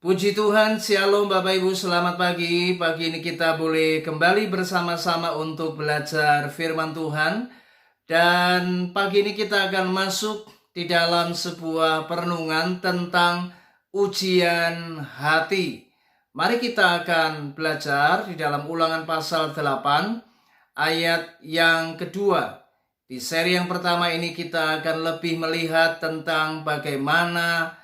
Puji Tuhan, Shalom Bapak Ibu, selamat pagi. Pagi ini kita boleh kembali bersama-sama untuk belajar firman Tuhan. Dan pagi ini kita akan masuk di dalam sebuah perenungan tentang ujian hati. Mari kita akan belajar di dalam Ulangan pasal 8 ayat yang kedua. Di seri yang pertama ini kita akan lebih melihat tentang bagaimana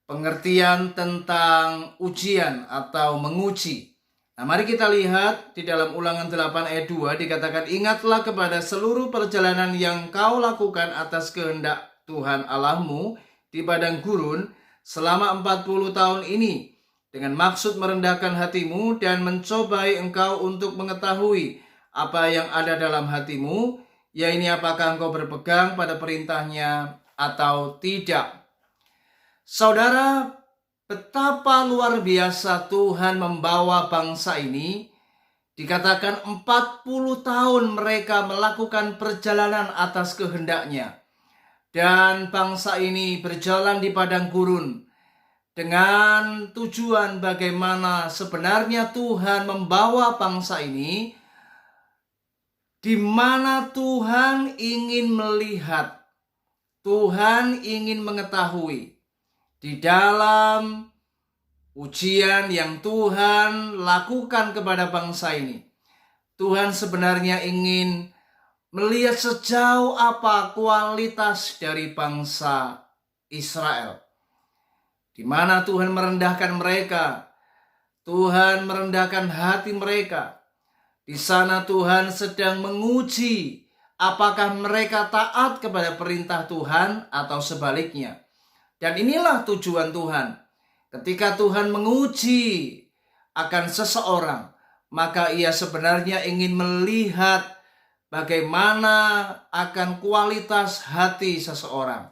pengertian tentang ujian atau menguji. Nah, mari kita lihat di dalam Ulangan 8 ayat 2 dikatakan, "Ingatlah kepada seluruh perjalanan yang kau lakukan atas kehendak Tuhan Allahmu di padang gurun selama 40 tahun ini, dengan maksud merendahkan hatimu dan mencobai engkau untuk mengetahui apa yang ada dalam hatimu, yaitu apakah engkau berpegang pada perintahnya atau tidak." Saudara, betapa luar biasa Tuhan membawa bangsa ini. Dikatakan 40 tahun mereka melakukan perjalanan atas kehendaknya. Dan bangsa ini berjalan di padang gurun dengan tujuan bagaimana sebenarnya Tuhan membawa bangsa ini, di mana Tuhan ingin melihat, Tuhan ingin mengetahui. Di dalam ujian yang Tuhan lakukan kepada bangsa ini, Tuhan sebenarnya ingin melihat sejauh apa kualitas dari bangsa Israel. Di mana Tuhan merendahkan mereka, Tuhan merendahkan hati mereka. Di sana Tuhan sedang menguji apakah mereka taat kepada perintah Tuhan atau sebaliknya. Dan inilah tujuan Tuhan. Ketika Tuhan menguji akan seseorang, maka ia sebenarnya ingin melihat bagaimana akan kualitas hati seseorang.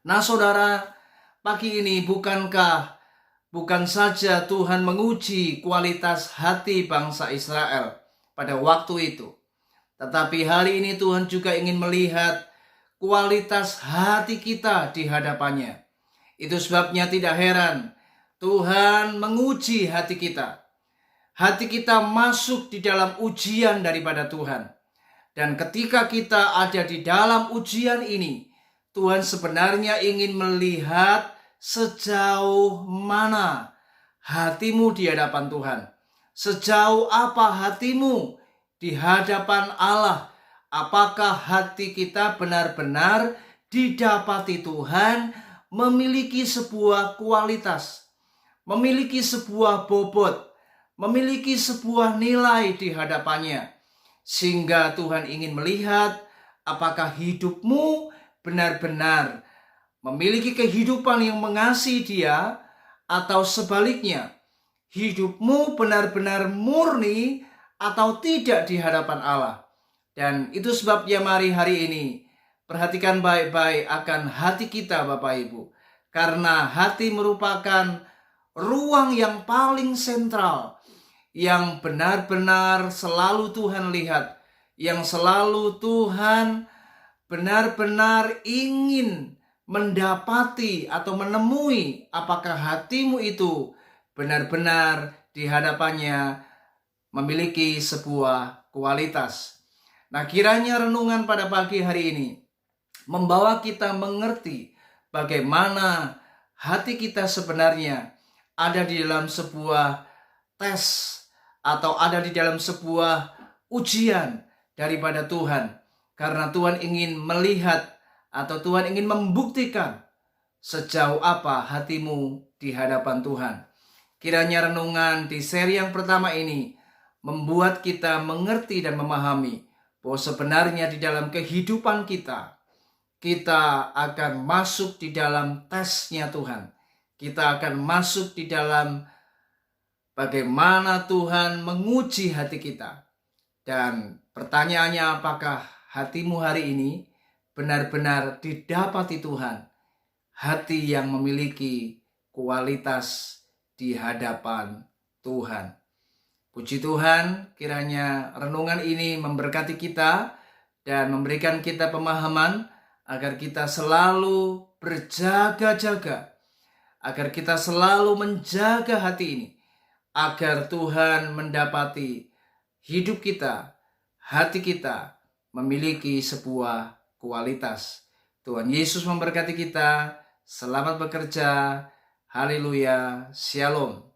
Nah saudara, pagi ini bukan saja Tuhan menguji kualitas hati bangsa Israel pada waktu itu, tetapi hari ini Tuhan juga ingin melihat kualitas hati kita di hadapannya. Itu sebabnya tidak heran Tuhan menguji hati kita. Hati kita masuk di dalam ujian daripada Tuhan. Dan ketika kita ada di dalam ujian ini, Tuhan sebenarnya ingin melihat sejauh mana hatimu di hadapan Tuhan. Sejauh apa hatimu di hadapan Allah. Apakah hati kita benar-benar didapati Tuhan memiliki sebuah kualitas, memiliki sebuah bobot, memiliki sebuah nilai di hadapannya. Sehingga Tuhan ingin melihat apakah hidupmu benar-benar memiliki kehidupan yang mengasihi Dia, atau sebaliknya, hidupmu benar-benar murni atau tidak di hadapan Allah. Dan itu sebabnya mari hari ini perhatikan baik-baik akan hati kita Bapak Ibu. Karena hati merupakan ruang yang paling sentral, yang benar-benar selalu Tuhan lihat, yang selalu Tuhan benar-benar ingin mendapati atau menemui apakah hatimu itu benar-benar di hadapannya memiliki sebuah kualitas. Nah, kiranya renungan pada pagi hari ini membawa kita mengerti bagaimana hati kita sebenarnya ada di dalam sebuah tes atau ada di dalam sebuah ujian daripada Tuhan. Karena Tuhan ingin melihat atau Tuhan ingin membuktikan sejauh apa hatimu di hadapan Tuhan. Kiranya renungan di seri yang pertama ini membuat kita mengerti dan memahami bahwa sebenarnya di dalam kehidupan kita akan masuk di dalam tesnya Tuhan. Kita akan masuk di dalam bagaimana Tuhan menguji hati kita. Dan pertanyaannya, apakah hatimu hari ini benar-benar didapati Tuhan? Hati yang memiliki kualitas di hadapan Tuhan. Puji Tuhan, kiranya renungan ini memberkati kita dan memberikan kita pemahaman agar kita selalu berjaga-jaga agar kita selalu menjaga hati ini, agar Tuhan mendapati hidup kita, hati kita memiliki sebuah kualitas. Tuhan Yesus memberkati kita. Selamat bekerja. Haleluya. Shalom.